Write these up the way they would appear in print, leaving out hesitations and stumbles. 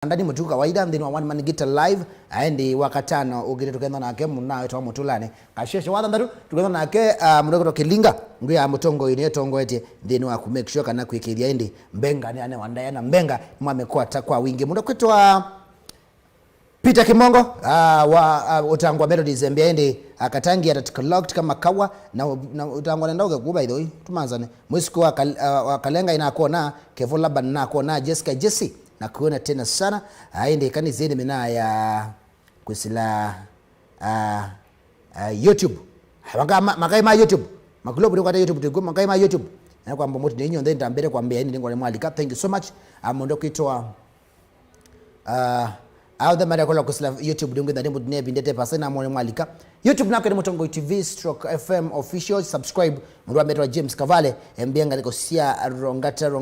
Ndani mutu kawaida ndini wa one man guitar live aendi wakatano ugire tukenda nake muna etwa mutulane kasheshe wathandatu tukenda nake mureko kilinga ngwe ya mutongo ine tongo ete ndini wa ku make sure kana kwikiria indi mbenga ni ane wandaya na mbenga mwamekuwa takwa wingi mundo kwitwa Peter Kimongo wa utangwa melodies mbia indi akatangi atatikoloked kama kawa na utangwa nendoge kuba idoi tumanzane mwisiko wa kalenga inakuona Kevola Banana kuona Jessica Jesse na kuona tena sana aende kanizeni mina ya kusila YouTube makai YouTube makulobu ni kwa YouTube tuko makai YouTube na kwamba moto ni nyonde ndambere kwambia ni ngole mwalika. Thank you so much. Amondo kuitwa au the mara kola kusila YouTube dungu ndani mudne bindete pasena mwale mwalika YouTube nako ni Mutongo TV /FM official. Subscribe mwa metwa James Kavale mbianga liko sia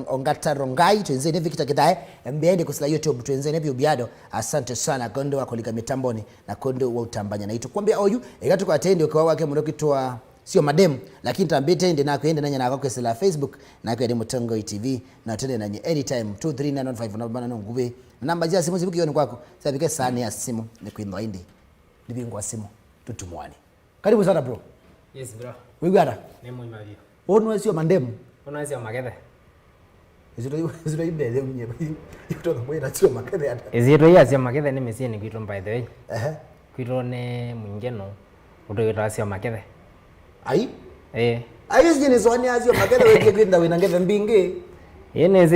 ongata rongai tuenzene vikita kidae mbiende kusila YouTube tuenzene pia Biado. Asante sana kondo wako lika mitamboni na kondo wa utambanya na itu kwambia oyu egatu kwa atende kwa wake mundo kitwa Syomadem lakini tambite ende nako ende nanya nako kusila Facebook nako ende Mutongo TV na tende nanya anytime 23995 na ngube namba ja simu zibuki yoni kwako sabike sana ya simu ni kuinwa indi nibingwa simu tutumwani. Karibu sana bro. Yes bro. Wigara Nemo imavyo. Ono Syomadem. Ono Syomadem. Eziro ibele munye. Itoka mwena Syomadem hata. Eziro ya Syomadem ni mesie ni kwito by the way. Kwito ne mwingeno utoyota Syomadem. Ai? Ai sije swani azio Syomadem weke kwinda winangeve mbingi. Yene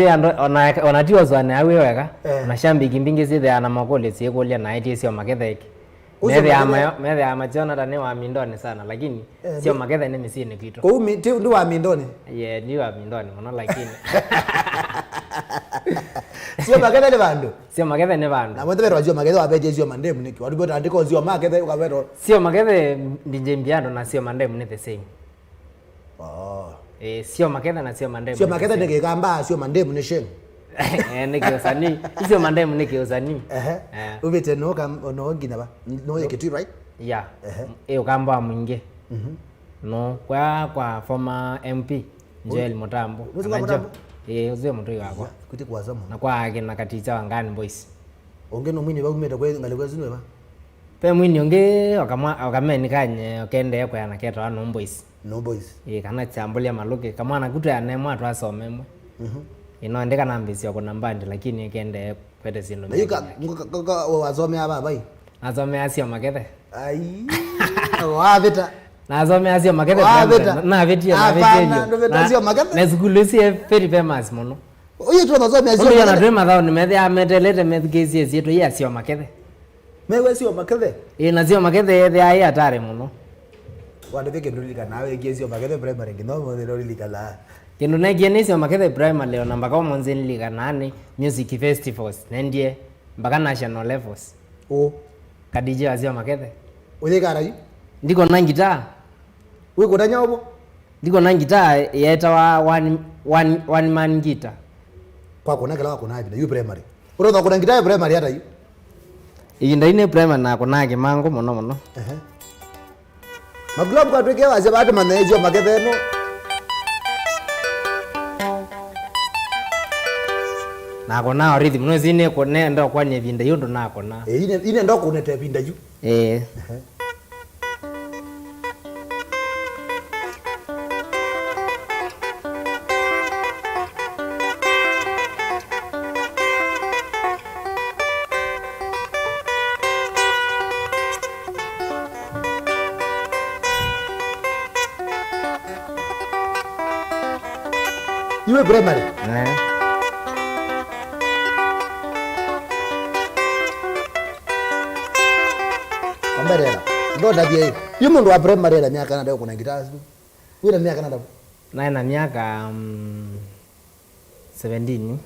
onatiwa zwane awe weka unashambiki mbingi zithe ana makole ziekolia na iti Syomadem. Mede ama Jonathan ni wa mindoni sana lakini Syomadem ni misini kitu. Kwa umi ndio wa mindoni? Yeah, ni wa mindoni mwana lakini. Syomadem ni bandu. Syomadem ni bandu. Na mwende bero Syomadem abeje Syomadem niki. Wadu bota andiko Syomadem ukabero. Syomadem ndije Biado na Syomadem ni the same. Syomadem na Syomadem. Syomadem ndike kamba Syomadem ni sheng. Niki osani. Syomadem niki osani. Ubete no ngina ba. No yekitu right? Yeah. Ukamba mwingi. No kwa former MP Joel Mutambo. Uze mtu wako. Kuti kwa zamu. Na kwa akina katicha wangani Boyz. Onge no mwini bagumeta kwa ngalekwa zinwe ba. Pe mwini onge okameni kanye okende kwa anaketa wa no Boyz. No Boyz. Kana chambulia maluke kama anakuta ya nemo atu asomemwe. Inoandika nambisi kuna mbandi lakini kende kwete sindo. Na yuka wazome aba bai. Azome Syomadem. Ai. Wabeta. Nazome Syomadem. Na vetia. Hapana, Syomadem. Na school si very famous mono. Oyo tu nazome Syomadem. Oyo na drama thao ni mede ametelete medgezi yetu ya Syomadem. Mewe Syomadem. Na Syomadem the ai atare mono. Wande veke ndulika nawe gezi Syomadem primary ngino mo ndulika la. Kendo na giene Syomadem primary leo namba kwa monzeni liga nane music festivals nendie mpaka national levels. Kadije wa Syomadem. Oye karai? Ndiko na gitaa. Wewe kutanya obo? Ndiko na gitaa yeta wa one man guitar. Kwa kuna kala kuna hapi na yu primary. Uroda kuna gitaa primary hata yu. Inda ine primary na kuna kimango mono. Maglob kwa tweke wa zebatu mane Syomadem no. Na kona rhythm no zine kone ndo kwa nyebinda yondo na kona. Ine ndo kunete binda yu. Iwe primary. Ambarela. Ndo dabia. Yumo ndo primary la miaka na ndio kuna gitaa. Wewe na miaka na ndio. Na miaka 17.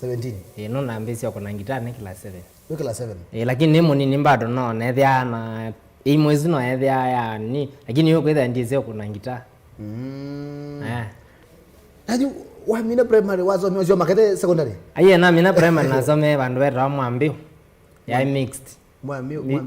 17. No na mbesi kuna gitaa ni class 7. Wewe class 7. Lakini nimo ni bado no na ethia na mwezi no ethia ya ni lakini yuko ethia ndize kuna gitaa. Naju wa mina primary wazo Syomadem secondary. Na mina primary nasome bandu betwa mwambio. Ya mixed.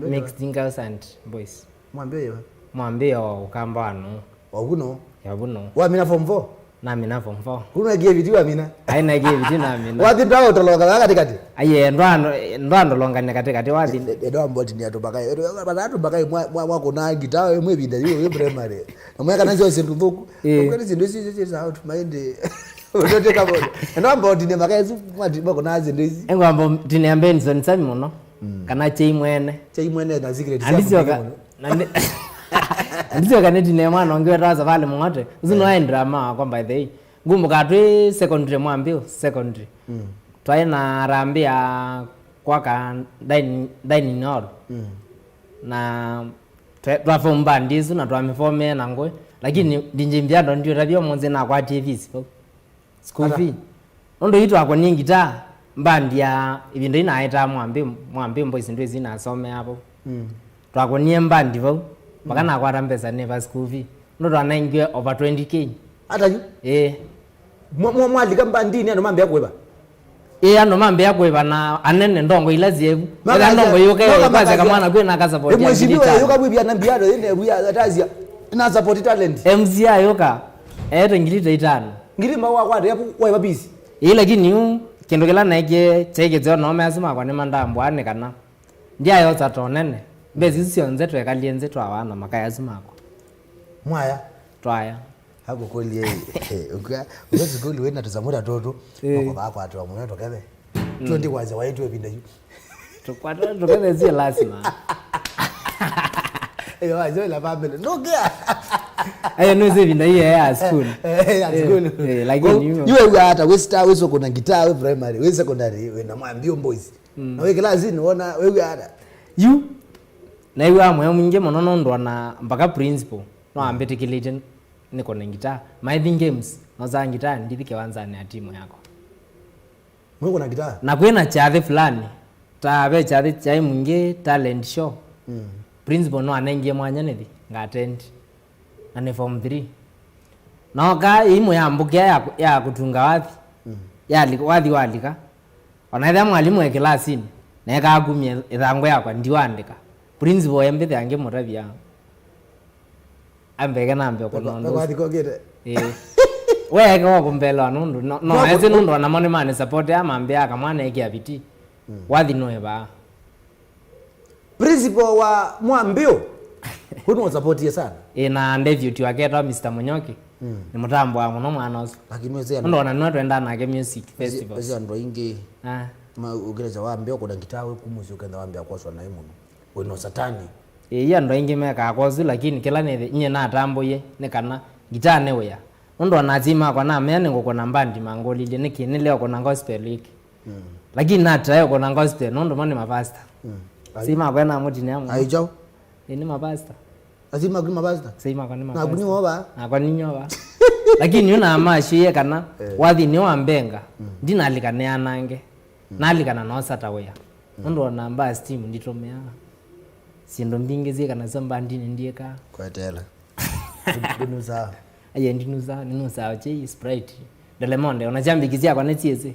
Mixed girls and boys. Mwambio yewa. Mwambio ukamba no. Wabuno. Ya buno. Wa mina form 4. nami na form 4 kuna gie vitu amina aina gie vitu nami na wathi ndawo tolonga katikati aye ndwando longa katikati wathi edo amboti ni atubakai edo badatu bakai mwa kuna gitawe mwe binda yo primary namwe kana zo sindu thuku kwani sindu ici za out mind utote kabodo edo amboti ni makai mwati bako na zindu ici engwambo tiniambe nzoni sami muno kana chei mwene na secret Ndizo kaneti ne mwana ongewe raza vale mwangote uzino aendra ma kwa by the way ngumbuka twi secondary mwambio secondary twaina rambia kwa ka dining hall na twafom bandizo na twamifome na ngwe lakini ndinje Biado ndio tabia monze na kwa TV sipo school fee ndo itu ako nyingi ta mbandi ya ibindo ina aita mwambio Boyz ndo zina asome hapo twakonie mbandi vo makana akwata mpesa neva school fee ndo twanaingia over 20k hata yu mwalika mbandini ano mambe yakweba ano mambe yakweba na anene ndongo ilazievu ila ndongo yoke baza kamwana kwena ka support ya mheshimiwa yoka bwibia na Biado ine buya atazia ina support talent MC yoka ngilita itano ngili mawa kwata yapo kwa busy lakini kendo kila naike cheke zo no mesima kwa ni mandambo ane kana ndia yo tatonene bezi sionze twekalienze twawana makaya zimako mwaya twaya hapo kweli yeye uwezi kweli wewe natazamura toto kwa bako atu mwana tokebe twende kwanza waitu epinda yu tukwata tokebe zi lazima wazo la family nogea nuzi vinda hii ya school school lakini yeye hata we star wewe uko na guitar we primary we secondary we na mwambio Boyz na wewe class unaona wewe hata you na iwe amwe mwinge monono ndo na mpaka principal no ambete kilete niko na guitar my games no za guitar ndithike wanza na timu yako wewe una guitar na kwena chathe fulani tabe chathe chai mwinge talent show principal no anengie mwanya nithi nga attend na ni form 3 no ka imo ya mbukia ya kutunga wathi wathi walika onaitha mwalimu e classini na eka kumye ithango yakwa ndiwandika principal embethe ange muravia ambege nambe ko nondo wathi kogete weke wako mbele wanundu no eze nundu na mone mane support ya mambe aka mwana eki abiti wathi no eba principal wa mwambio huno support ye sana na David wake to Mr Munyoki ni mutambo wa muno mwana oso lakini weze ndo na nwa twenda na music festival weze ndo ingi ugereza wambia ko dangitawe kumuzi ukenda wambia kwaswa na imuno weno satani ya ndo ingi meka akozu lakini kila nye na tambo ye ne kana gitar ne weya ndo nazima kwa na mene ngoko na mbandi mangoli ile niki ni leo kona gospel wiki lakini na try kona gospel ndo mone mapasta sima kwa na mudi ne amu aijao ni mapasta azima kwa mapasta sima kwa ni mapasta na kunyo ba na kwa ninyo ba lakini una amashi ye kana wathi ni wambenga ndina alikane anange nalikana no satawea ndo namba steam nditomea sindo mbingizie kana zamba ndine ndieka kwatela ndinuza aye ndinuza che Sprite delemonde unajambikizia kwa netieze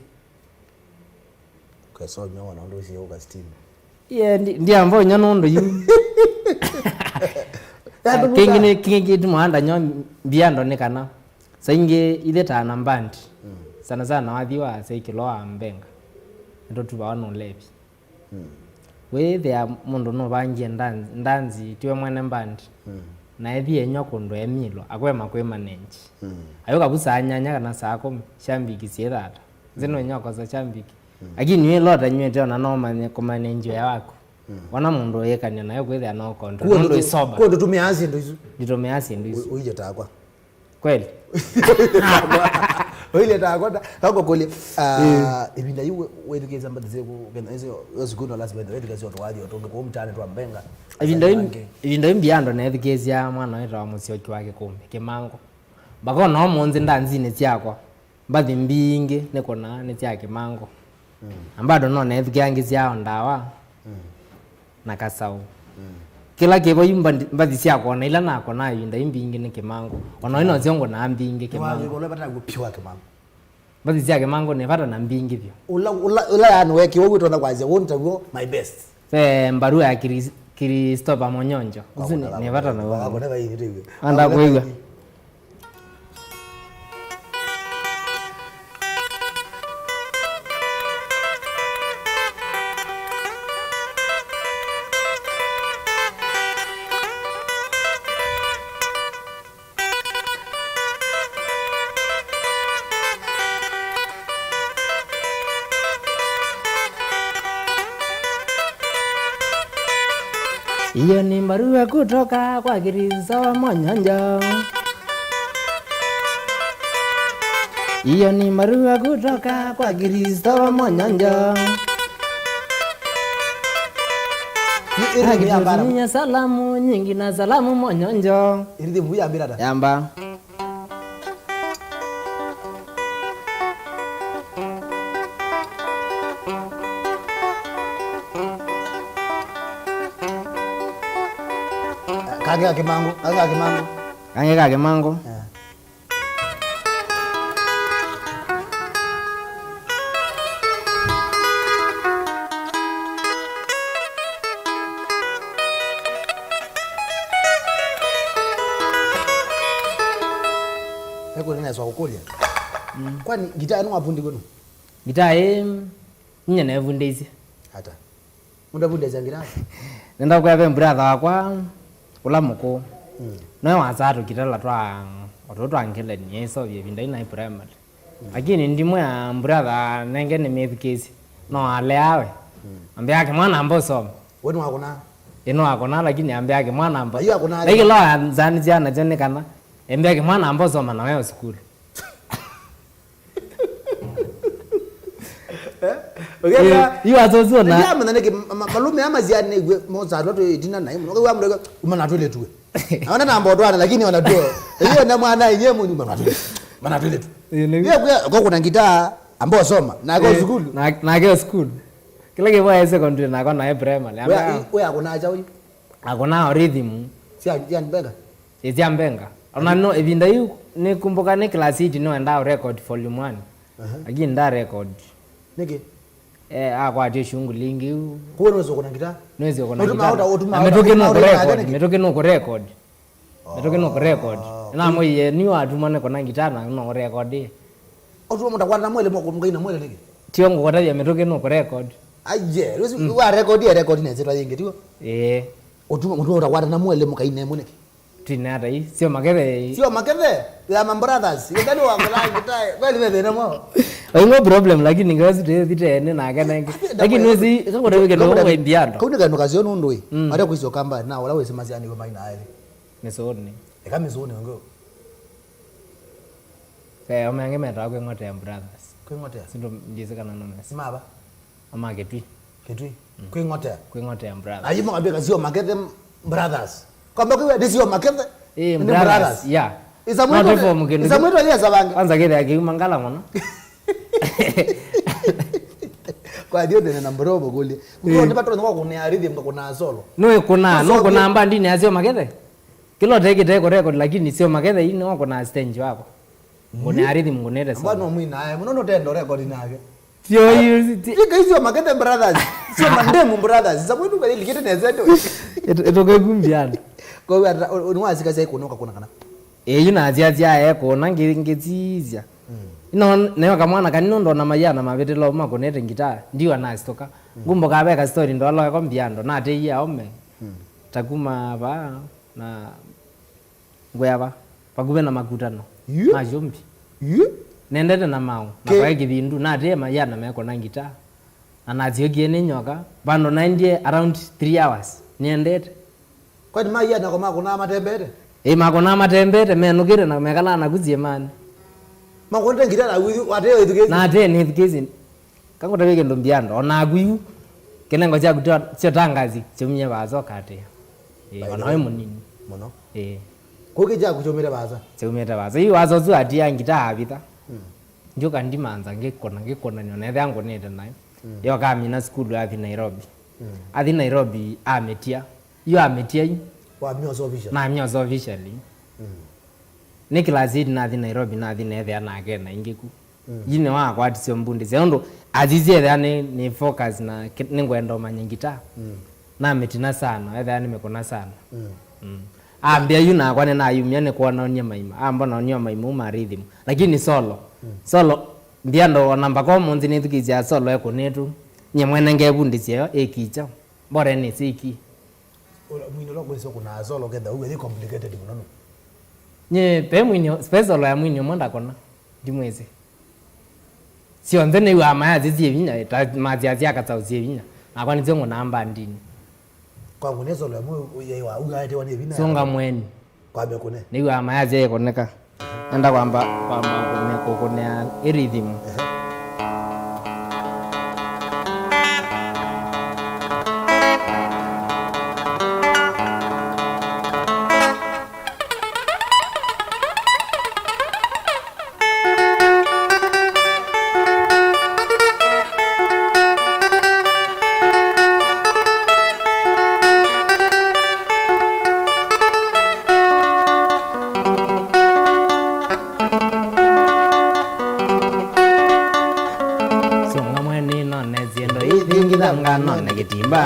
kwa so nyo wana ndo sio ka steam ndia mvo nyono ndo yu kingi tumanda nyo Biado nekana sainge ile tana mbandi sana sana wathiwa saikiloa mbenga ndo tubaona lepi we there mundu no bangie ndanzi tiwe mwene mbandi na ethi enyo kundu emilo akwema kwema nenji ayoka busanyanya kana sako shambiki siethata zino nyoko za shambiki lakini we lota nywete ona no manye kumanenji ya wako wana mundu yekanya nayo kwethe no control mundu isoba kwa ndo tumeanza ndo hizo nditomeasi ndo hizo uije takwa kweli oile takwa kako kole ibinda yiwe wedukeza mbadze ku bena hizo yoziguno last bed wedukeza watu waje watu ko mtane twa mbenga ibinda Biado na edukeza mwana wetu wa musyoki wake kumbe kimango bako no monzi ndanzine cyakwa mbathi mbingi nikona ni cyake mango ambado no na edukangizia ndawa na kasau kila kebo yimba mbathi cyakwa na ila nako na ibinda imbingi ni kimango ona ino ziongo na mbingi kimango wale bata kuphiwa kimango mbathi cyake mango ne pata na mbingi vyo ula yani weki wewe tona kwaze wonta go my best mbaru ya Kristopa Monyonjo uzuni ne pata na wako na hivi anda kuiga Iyo ni barua kutoka kwa Kristo wa Monyonjo. Iyo ni barua kutoka kwa Kristo wa Monyonjo. Ni salamu nyingi na salamu Monyonjo. Iridi mbuya birada. Yamba. Kage kimango. Kange kimango. Eko nina swa kukolia. Kwani gitaa anu avundi kono? Gitaa nye na evundezi. Hata. Munda vundezi ngira. Nenda kwa be brother wakwa ulamuko. No wazatu kitala twa watoto angela ni yeso bibinda ina primary. Lakini ndimwe ya brother nenge ni methikezi. No ale awe. Ambia yake mwana amboso. Wenu hakuna. Eno akona lakini ambia yake mwana amboso. Hiyo hakuna. Lakini lo zani jana jana kana. Ambia yake mwana amboso mana wewe school. Hiyo azozo na. Ya mana neke malume ama ziani moza roto itina na imu. Wa mrego umana tole tuwe. Awana na mbodwana lakini wanatoa. Hiyo na mwana yenyewe mu nyumba tole. Mana tole tu. Hiyo kuna gitaa ambao soma na go school. Na go school. Kila kiwa secondary na kona primary. Wewe hakuna acha huyu. Hakuna rhythm. Si ya mbenga. Si ya mbenga. Ona no evinda yu ni kumbuka ni class hii no enda record volume 1. Again nda record. Niki kwa ati shughuli nyingi hu. Kwa nini kuna gitaa? Nwezi kuna gitaa. Ametoke no record, ametoke no record. Ametoke no record. Na moye ni watu mane kuna gitaa na no record. Otu mta na mwele moko mgaina mwele niki. Tiongo kwa tabi ametoke no record. Aje, wa record ne zitwa yenge tiwo. Otu mta na mwele mkaina mwene. Tinata hii sio makethe. Sio makethe. Ya brothers. Ndani wa ngala gitaa. Kweli wewe na mwa. No problem lakini ngazi tete ene na kana. Lakini nwezi kwa weke no wa Biado. Kauni kanu kazi ono ndoi. Ari kuizo kamba na wala wese maziani kwa maina ale. Mesoni. Kama zone ngo. Omange meta kwa ngote ya brothers. Kwa ngote. Sindo ndizekana no mess. Maba. Ama ketwi. Kwa ngote. Kwa ngote ya brothers. Ayimo kabeka sio makethe brothers. Kwamba kwa this sio makethe. Brothers. Yeah. Isamweto ya sabange. Kwanza kile akimangala mwana. Kwa dio nene nambrobo kuli. Ngo ndipatro ngo kuna rhythm kuna solo. No kuna amba ndini azio makethe. Kilo teke record lakini sio makethe hii no kuna stage wako. Kuna rhythm ngonete sana. Mbona mwina naye munono tendo record nake. Sio hiyo. Tika hizo makethe brothers. Sio mandemu brothers. Isamweto kali likete nezeto. Etoke kumbiana. Kwa hiyo unwazi kaza iko noka kuna kana. Yuna azia eko ngezizia. Ino newa kamwana kanino ndo na mayana mabetelo makonete gitaa ndio anastoka. Gumbo kabeka story ndo alo ko mbiando na te ya ome. Takuma ba na ngoyaba. Pagube na makutano. Majombi. Nendete na mau. Na kwa kibindu na te mayana meko na gitaa. Anazio giene nyoka. Bando 90 around 3 hours. Niendete. Kwa ni mayana kwa makuna matembere. Makona matembere menukire na mekala na kuzie man. Makonde ngira na wiyu wateo education. Na te ni education. Kango taweke ndo Biado ona guyu. Kenengo cha kutoa sio tangazi chumye bazo kate. Ona munini. Mono. Ko ke ja kuchomera baza. Chumeta bazo. Iyo azo zu atia ngita habita. Njoka ndimanza ngekona nyona yangu nete nayo. Yo kamina school ya Nairobi. Athi Nairobi ametia. Yo ametia yi. Wa myozo official. Na myozo officially. Ni class hii na thi Nairobi na thi nethe na agena ingiku. Yine wa kwa sio mbundi zeondo azizie thani ni focus na ningwenda manyingita. Na metina sana ethe yani mekona sana. Ambia yuna kwa na yumya ne kwa naonia maima. Amba naonia maima ma rhythm. Lakini solo. Solo Biado namba kwa munzi ni tukizia solo eko netu. Nyemwene ngebundi sio ekicha. Bora ni siki. Mwino loko sio kuna solo kenda uwe complicated mnono. Nye pe mwinyo special ya mwinyo monda kona dimweze sio ndene wa maya zizi vinya ta mazi azia ka tauzi vinya akwa nizengo namba ndini kwa ngunezo lo mu yewa ugaite wane bina songa mweni kwa be kune ni wa mayaje koneka enda kwamba kune rhythm ngano negitimba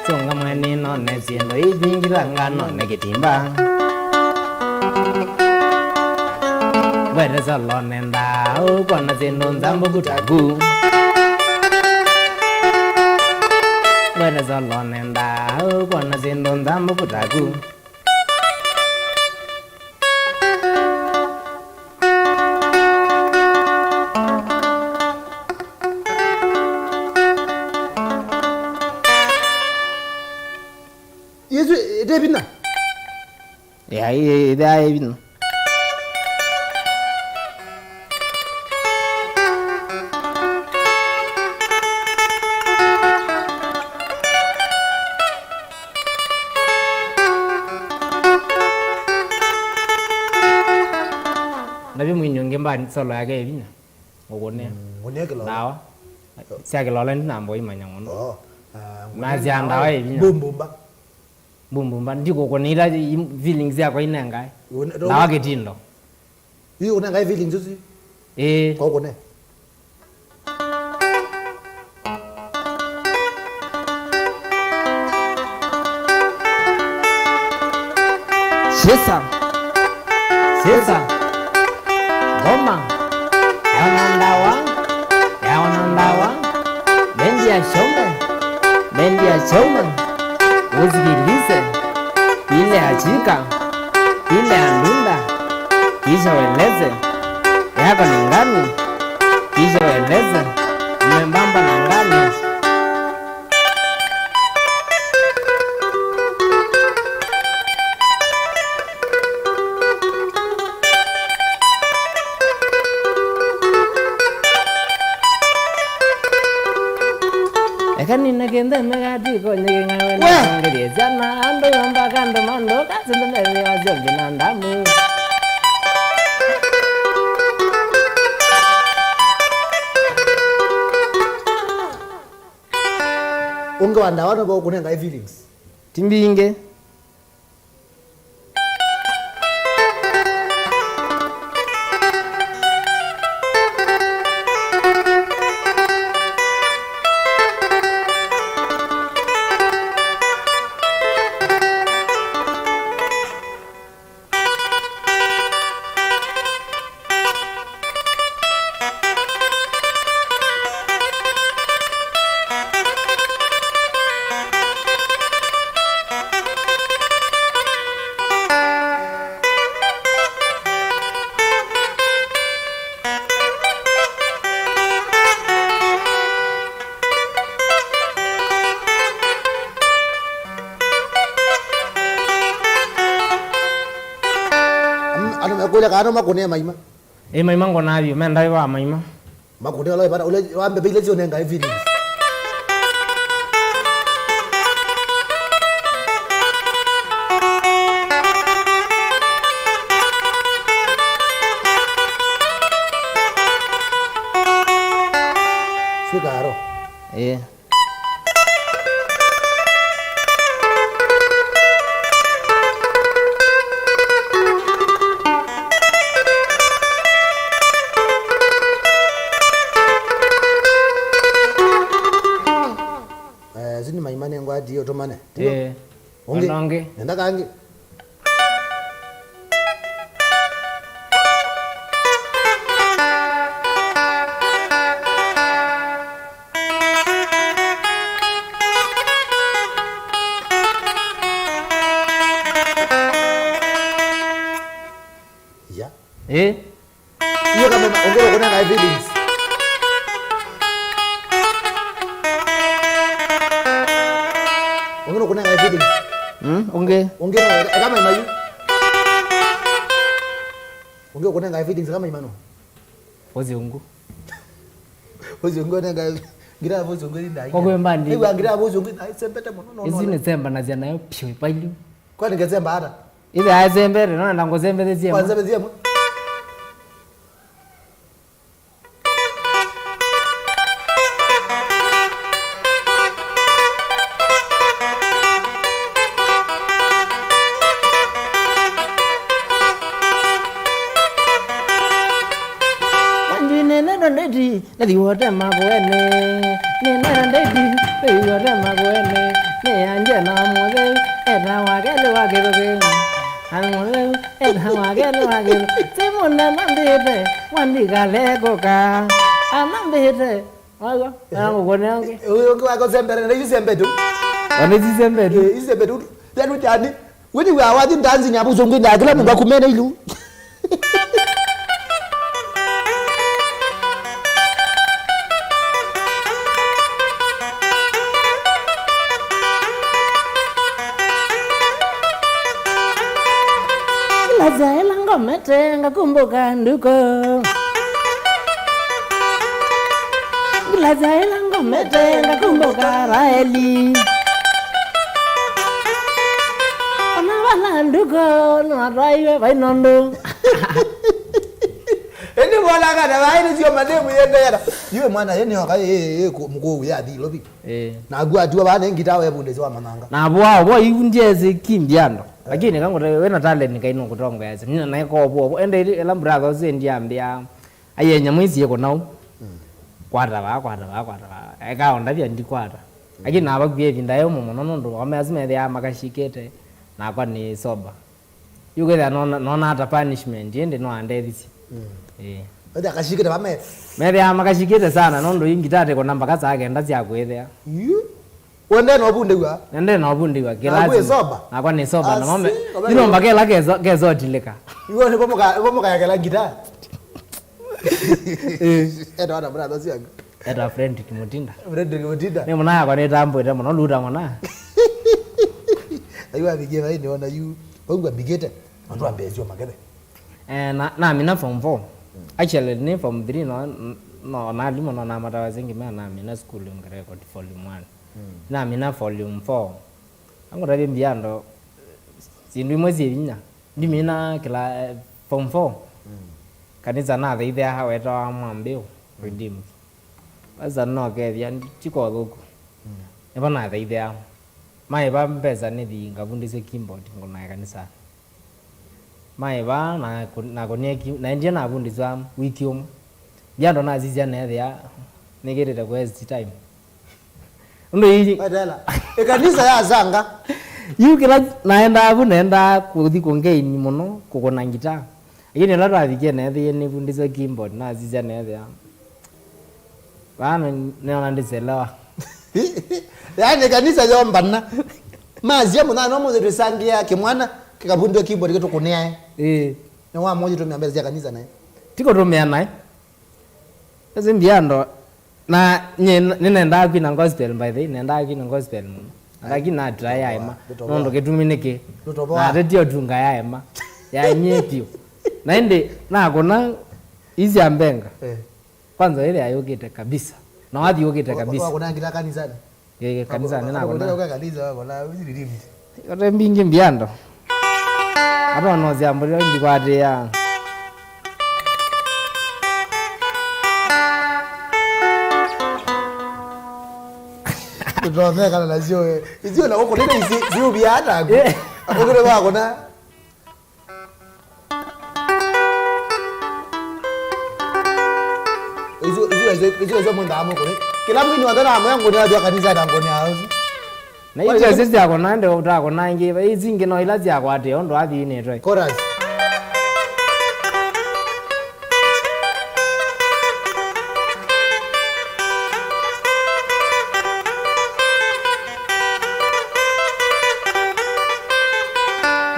songa mweni no nesiendo idingira ngano negitimba were solo nenda ukona zendo nzambo kutagu were solo nenda ukona zendo nzambo kutagu Yesu debina ya ida ibin nabi mwinyonge mbani solo yake ibin ngone ngone lo dawa sia ke lo len nambo imanya ngono oh mazi andawa ibin bumbumba ndiko konira feelings yako inenga na wake tindo hiyo unanga feelings usi kwa kone sesa goma yawanandawa bendi ya shome usikilize ile achika ile andunda kisha weleze yako ni ngani kisha weleze umembamba na ngani ekani nakenda megati konye ngawe na ngiri jana ando yamba kando mando kasende mele wazombi na ndamu unga wanda wana kwa kunenga feelings timbinge kule kano makone maima maima ngona avyo menda wa maima makone lo ibara ule wambe bile zio nenga feelings sigaro zini maimane ngwadi otomane onge nenda kange ya hiyo kama ongea kuna na feelings Unge kama imayu. Unge kuna ngai feedings kama imano. Vozi ungu. Vozi ungu nanga gira vozi ungu ndai. Kwa mbandi. Ewa gira vozi ungu ndai sempete mono. Izine semba na zia nayo pyo pailu. Kwa ningezemba hata. Ile azembere no ndango zembere zia. Kwa zembere zia. Ndedi nadi wote magwene ne na ndedi nadi wote magwene ne anje na mole era wagele anmole era wagele simuna nandete wandi gale goka anandete wago ngone ange uyo wako sembere na izembe tu wani izembe tu yanu jani wini wa wadi ndanzi nyabuzo ngwini akila munga kumene ilu Zaela ngomete ngakumbuka nduko Zaela ngomete ngakumbuka Raeli Ona wala nduko Nwataiwe vainondo Eni wala kada vaini Syomadem yende yada Yue mwana yeni waka mkuu ya di lobi na agua atuwa vane ngitawa ebunde ziwa mananga na abuwa iundieze kimbiando lakini kangu wena talent nikaino kutongo yaze nina naiko obo ende ela brother zendiambia ayenya mwisi yeko nau kwata eka onda bya ndikwata lakini naba kwiye ndayo mumono ndo amazime ya makashikete na kwa ni soba yuko ya nona hata punishment ende no ande this Ode akashikete bame mere ya makashikete sana nondo ingitate ko namba kaza agenda zya kwethea Wende no bunde wa nende no bunde wa kilazi na kwa ni soba na mame nino mbakela kezo tileka yuko ni bomoka yakela gita Edo ana brother siaga Edo friend kimutinda ne mwana yakwa ne tambo ite mwana luta mwana ayo abige vai ne ona yu bongo bigete ndo ambezio magebe na mina form 4 actually ni form 3 no na limo na matawazingi na mina school ngere kwa volume 1 na mina volume 4 ango rabi mbiando sindu mwezi vinya ndi mina kila form 4 kanisa na the idea how it amambeo redeem baza no ke vya chiko gogo eba na the idea mai ba mpeza ni di ngavundise keyboard ngona kanisa mai ba na konieki na ndia na vundisa wiki biando na zizia na ya negerere kwa time ndo hii badala kanisa ya zanga yukira naenda kuthi kungeini muno kukona ngita lakini la rathikie na thie ni fundisa keyboard na zizia na ya bana neona ndiselewa yani kanisa yombana mazia muna no mwe tusangia kimwana kikabundwa keyboard kitu kunia na wa mmoja tumeambia kanisa naye tiko tumea naye sasa mbiando na nenda kwina gospel by the nenda kwina gospel lakini na try yaima nondo ketumineke na radio tunga yaima ya nyepio na ende na kona hizi ambenga kwanza ile ayogete kabisa na wadi yogete kabisa kuna ngita kanisa kanisa nena kona kuna kanisa wala wizili limit yote mbingi mbiando hapa nozi ambulio ndikwate ya Tunaona kana lazio izio na uko nenda izio biada ukule wako na izio mwenda amo kule kila mtu wadana amo yangu ni hadi kanisa na ngoni house na hiyo sisi yako nande utako nangi hizi ngino ilazi yako ate ondo athi ine try chorus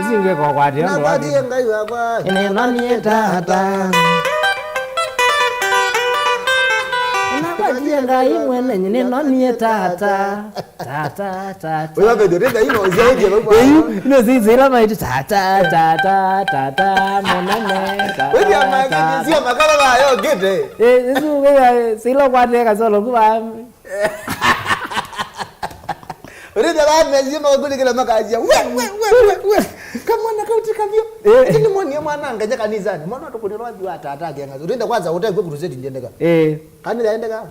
zinge kwa kwati ndo wadi ngai wakwa ine nani tata Atia ngai mwene nyine no nie tata. Wewe bado renda hino zaidi ya baba. No zizira mai tata monane. Wewe amaka sio makala bayo gete. Ezu wewe silo kwate kasolo kuba. Renda bana zima nguli kila makaji. We. Kama na kauti kavyo. Kini mwani mwana ngaja kanisani. Mbona tukunirwa jua tata kiangazo. Renda kwanza utakwe crusade ndendeka. Kani laendeka.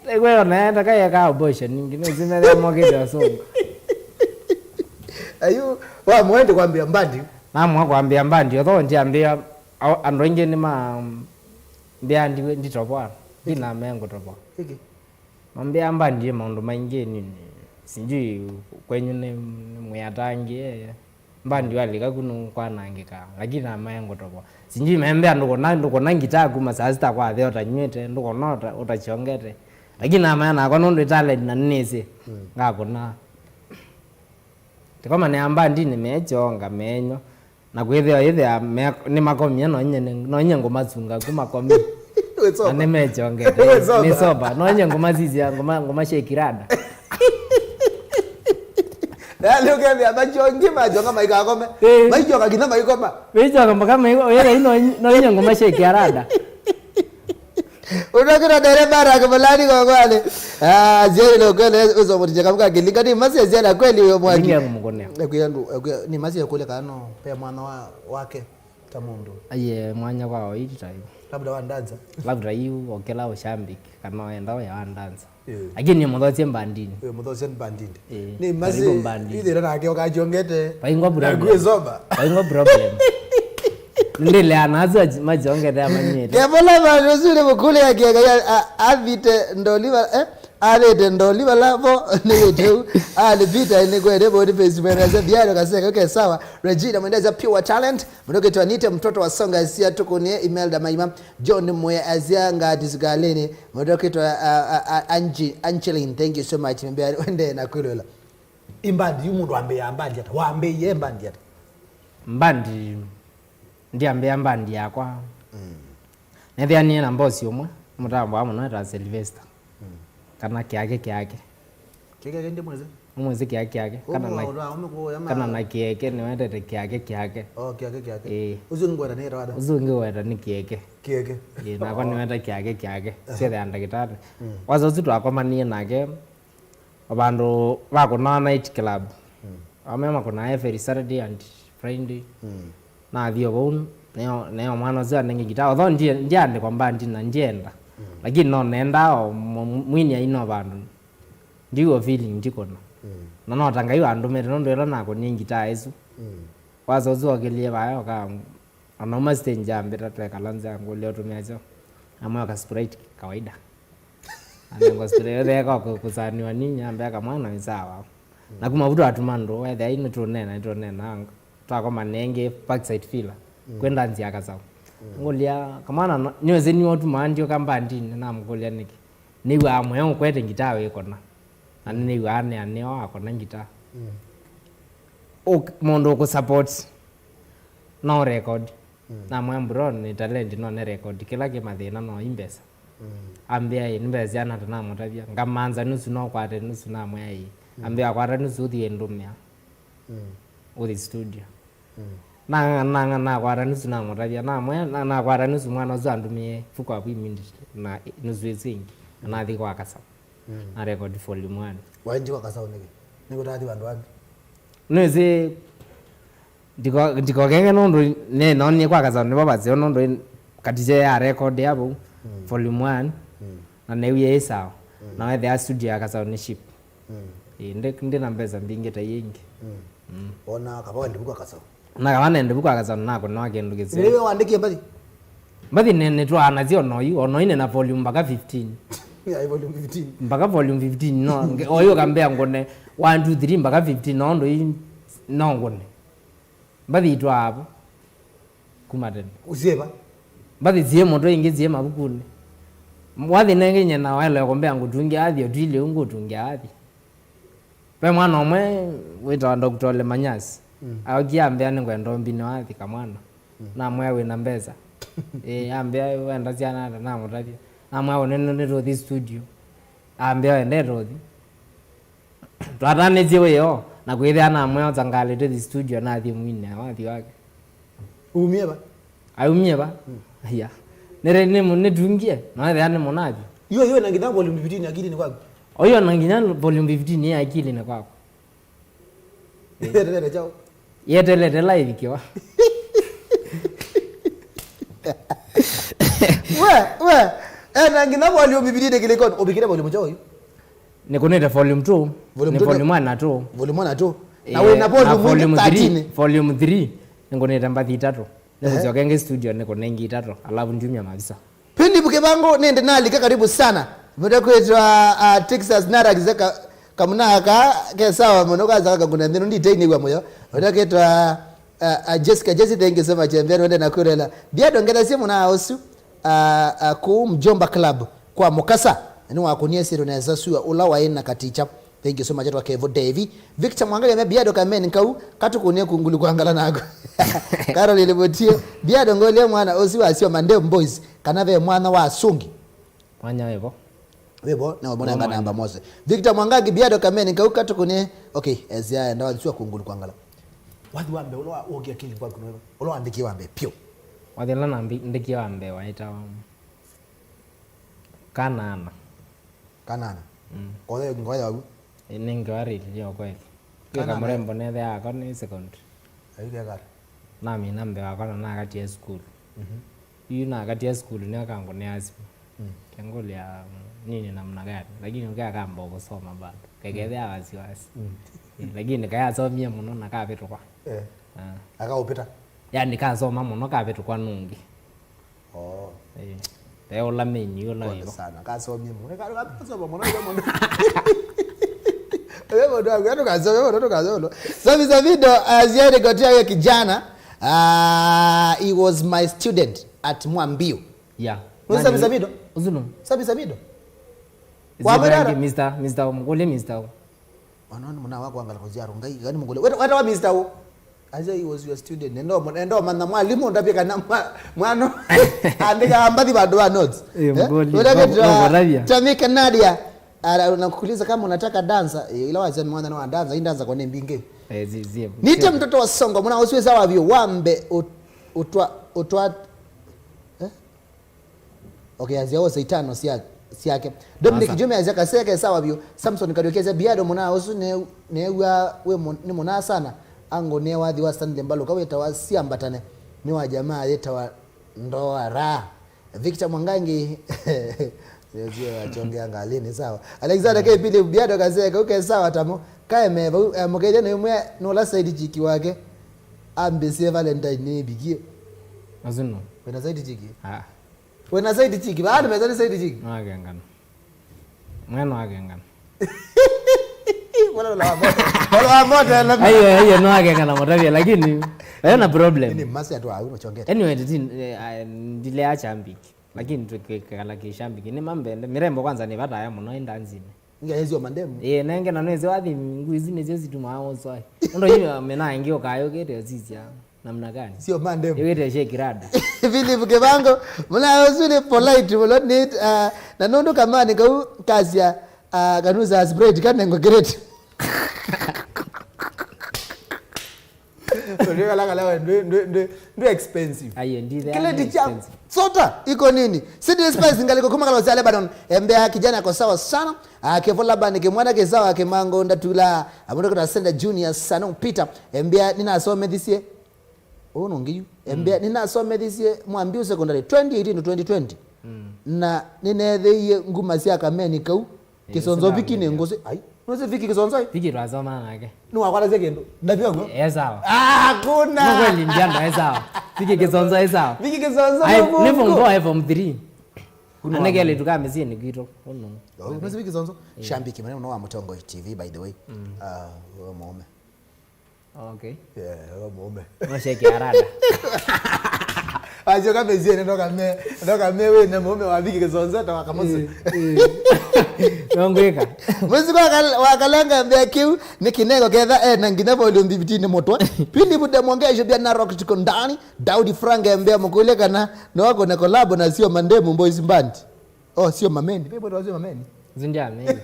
Wewe unaenda kaya ka abortion nyingine zimele mwageda songa. Ayu wa mwende kwambia mbandi. Namwa kwambia mbandi otho ndiambia ando inge ni ma mbia ndi topwa. Dina mengo topwa. Hiki. Mambia mbandi maundu maingi nini. Sinjui kwenyu ni mwatangi mbandi wali kakunu kwa nangika. Lakini mengo topwa. Sinjui membea nduko nangita kuma sasa kwa theota nywete nduko nota utachongete. Lakini amana kwa nondo talent na nisi ngakuna tikoma ne amba ndi nimechonga menyo na kwithio ithia ni makomia no nye ngoma zunga kuma komi na nimechonga ni soba no nye ngoma zizia ngoma shekirada leo kembe abachongi majonga maika kome maijonga kina maikoma maijonga mpaka maiko yeye no nye ngoma shekirada unakira dereba rakabulani kwa wale zeri lo kwele uzo mutije kamuka gilinga ni masi zeri kweli huyo mwaki ngia mungone ni masi kule kano pia mwana wake tamundu aye mwanya kwao iti tayo labda wandanza labda yu okela ushambiki kana enda ya wandanza lakini mudhoze mbandini mudhoze mbandini ni masi ile nake okajongete paingwa problem ndile anaza majongete amanyete kebola bana zule mukule yake avite ndoliva alete ndoliva lavo neyetu alipita ni kwende body face manager Biado kaseka okay sawa Regina mwendeza pure talent mdoke tu Anita mtoto wa songa asia tukonie Imelda Maima John Moya azianga disigaleni mdoke tu Angeline thank you so much mbia wende na kulola imbandi yumundu ambe ambandi ata waambe yembandi ata mbandi ndiambia mbandi yakwa nethia ni na mbosi umwe mutambo amuno ta Sylvester kana kiake ndi mweze kiake kana na kiake ni wendete kiake kiake uzungwera ne rada uzungwera ni kiake na kwa ni wenda kiake sele anda gitari wazo zitu akomanie nake abandu bako na night club amema kuna every Saturday and Friday na thio bon neo mwana za ningi gita although ndiande kwa mbandi na ndienda lakini no nenda mwini aino bandu ndiwo feeling ndikona na no tanga yu andu mere ndo era nako ningi gita ezu wazo zo gelie bayo ka anoma stage jambe tatweka lanza ngolio tumiacho amwa ka sprite kawaida anengo sprite ka kusaniwa ninya ambe ka mwana ni sawa na kuma vuto atumando whether ino tunena anga twako manenge backside filler kwenda nzi akasawa ngolia kamana nyoze ni watu mandio kambandi na mgolia niki niwe amwe yangu kwete ngitawe ikona na niwe ane wako na ngita mondo ko support no record na mwembro ni talent no ne record kila kimathina no imbesa ambia imbesa yana tana mutavia ngamanza nusu no kwate nusu na mwai ambia kwate nusu thi endumia uri studio na kwara nusu na mutavia na mwe na kwara nusu mwana zo andumie fuko apu imindi na nusu ezingi na thi kwa kasa na record volume 1 wanje kwa kasa niko tati bandu wangu neze ndiko kenge nondo ne noni kwa kasa ne baba zio nondo katije ya record yabo volume 1 na newe sawa na we the studio ya kasa ni ship ndi na mbeza mbingeta yengi ona kabawa ndibuka kasa na kawana ndibuka kasa nako no agendo gese wewe waandikie mbadi ne tu anazio no ine na volume mpaka 15 ya volume 15 mpaka volume 15 no oyo kambea ngone 1 2 3 mpaka 15 nondo no ngone mbadi tu hapo kumaten usieba mbadi zie moto ingizie mabukuni mwathi nenge na wale kombea ngutungi athi otile ngutungi athi pe mwana omwe wita Dr. Le Manyasi agiambia ni ngwendo mbini wathi kamwana na mwe we na mbeza ambia wenda ziana na mutavia amwa nene rothi studio ambia ende rothi twatane jiwe yo na kwithia na amwe ozangale to the studio na thi mwine wathi wake umie ba ayumie ba ya nere ne dungie na thia ne monabi yo na ngina volume 15 akili ni kwako oyo na ngina volume 15 ni akili ni kwako Tele chao. Yetele live kiwa. We, na ngina volume 15 kile kwa obikira volume chao hiyo. Ni kuneta volume 2, ni volume 1 na 2. Volume 1 na 2. Na we na volume 13. Volume 3 ningoneta mbathi 3. Nikuzokenge studio niko nengi 3 alafu ndumia mabisa. Pindi buke bango nende nalika karibu sana. Mwenda kwetwa Texas Naragizeka kamunaka ke sawa munoka zaka kuna ndino ndi taini kwa moyo. Mwenda kwetwa Jessica thank you so much wende na kurela. Biado ngeda simu na osu ku Mjomba Club kwa Mukasa. Ni wakunie siro na zasua ula waina katicha. Thank you so much kwa Kevo Davy. Victor Mwangalia me Biado kameni nkau katukunie kungulu kuangala nako. Carol Libotie Biado ngole mwana osu asio Syomadem Boyz kanave mwana wa Sungi. Mwanya webo. Webo na wabona ngana namba mose. Victor Mwangalia Biado kameni nkau katukunie okay ezia ndawa sio kungulu kuangala. Wadi wambe ulo ogia kili kwa kuno. Ulo andiki wambe pio. Wadi lana ndiki wambe waita Kanana. Kwa hiyo ngoja wabu. Ninge wari lio kweli. Kika mrembo nethe yako ni secondary. Ayo gari. Nami nambe wako na kati ya school. Yu na kati ya school ni akango ni asimu. Kengoli ya nini namna gani. Lakini ukia kamba kusoma bado. Kegedhe ya wasiwasi. Lakini kaya somie muno na kaa vitu kwa. Aka upita? Yani kaa soma muno kaa vitu kwa nungi. Teo la menyu yola hiyo. Sana kaa somie muno. Kaa soma muno hiyo muno. Wewe ndo kazo. So video aziade gotia ya kijana he was my student at Mwambio. Yeah. Unasa video? Uzuno. Sabi video. Kwa mara Mr. Mngole Mr. Wanaona mwana wako angala kuziaro ngai gani Mngole. Wata wa Mr. Aza he was your student. Ndo manna mwalimu ndapika na mwana andika ambathi bado wa notes. Mngole. Tamika Nadia unakuuliza kama unataka dansa ila wacha mwana na dansa dansa kwa nembinge zizie nite mtoto wa Songo mwana usiweza wavyo wambe utwa okay azia wose itano si yake Dominic Jume azia kaseke sawa vyo Samson kadokeza Biado mwana usu ne we ni mwana sana ango ne wadhi wa Stanley Mbalo kawe tawasiambatane ni wa jamaa yeta wa ndoa ra Victor Mwangangi sio achongea ngalini sawa Alexander K pili Biado kazeka uke sawa tamo kae meba mukede ne mwe no la side jiki wake ambese Valentine ne bigie azuno wena side jiki wena side jiki baada meza side jiki agengana mwana agengana wala moto na ayo no agengana motabia lakini hayana problem ni masi atu au chongeta anyway ndile acha mbiki lakini tukikala kishambiki ni mambende mirembo kwanza ni bata ya muno indanzine nge Syomadem nenge na nweze wathi nguizi nezo zitumao swai ndo hiyo mena ingio kayo kete zizi namna gani Syomadem yete shekirada Philip Kebango muna usule polite mulo need na nondo kama ni kazi ya kanuza spread kana ngogeret Ndio la ndo expensive. Aye ndile. Kile dicha sota iko nini? City Spice ngaliko kuma kala wale Lebanon. Mbea kijana kwa sawa sana. Kevola bani kemwana ke sawa ke mango ndatula. Amundo kwa senda junior Sano Peter. Mbea nina asome this year. Ono ngiyu. Mbea nina asome this year Mwambio secondary 2018 to 2020. Na ninethe nguma sia kameni kau. Kisonzo biki ne ngose. Ai. Nose viki kisonzo ai. Viki razoma nake. No akwala zekendo. Ndapiongo. Sawa. Kuna. Ngo kweli ndianda sawa. Viki kisonzo sawa. Viki kisonzo. Ni form 4 form 3. Anegele tukamezi ni gito. Ono. Nose viki kisonzo. Shambiki maneno no wa Mutongo TV by the way. Wewe muome. Okay. Yeah, wewe muome. Masheke arada. Ajo kamezi ndo kame wewe na muome wa viki kisonzo atawakamosi. Ngweka. Mwezi kwa kalanga mbea kiu ni kinego ketha na ngina volume 15 motwa. Pindi bude mwongesho bia na rock tuko ndani. Daudi Frank mbea mkuleka na wako na collab na Syomadem Boyz band. Oh, sio mameni. Pepo ndo sio mameni. Zinja mimi.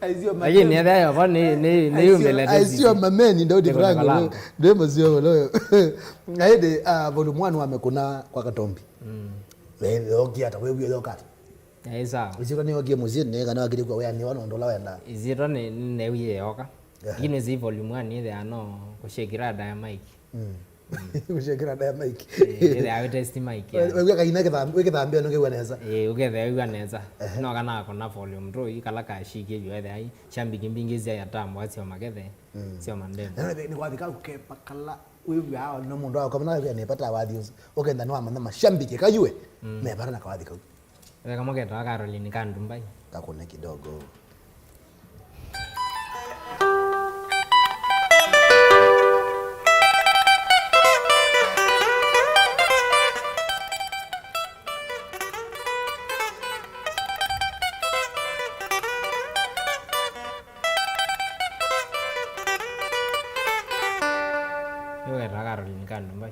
Aisio mameni. Lakini ndio hapo ni umeleta. Sio mameni ndio di frango. Ndio mzio leo. Ngaide volume 1 wamekuna kwa Katombi. Wewe okia hata wewe hiyo kati. Sawa. Isiko ni okia muzini ne kana wakili kwa wewe ni wana ndola wenda. Iziro ne wiye yoka. Lakini zi volume 1 ile ano kushekira da mic. Kushekira da mic. Ile awe test mic. Wewe kaina ke thambia no ke waneza. Ugethe waneza. No kana kona volume 2 ikala ka shike yo ile ai shambi kimbingizi ya tamu asio magethe. Sio mandemo. Ni kwa vikao kepa kala wewe hao no mundu wako kama nawe anepata wadhi. Okay ndani wa manama shambike kajue. Me bara na kawadhi ka. Wewe kama ketoa Caroline Kandumbai. Kakone kidogo.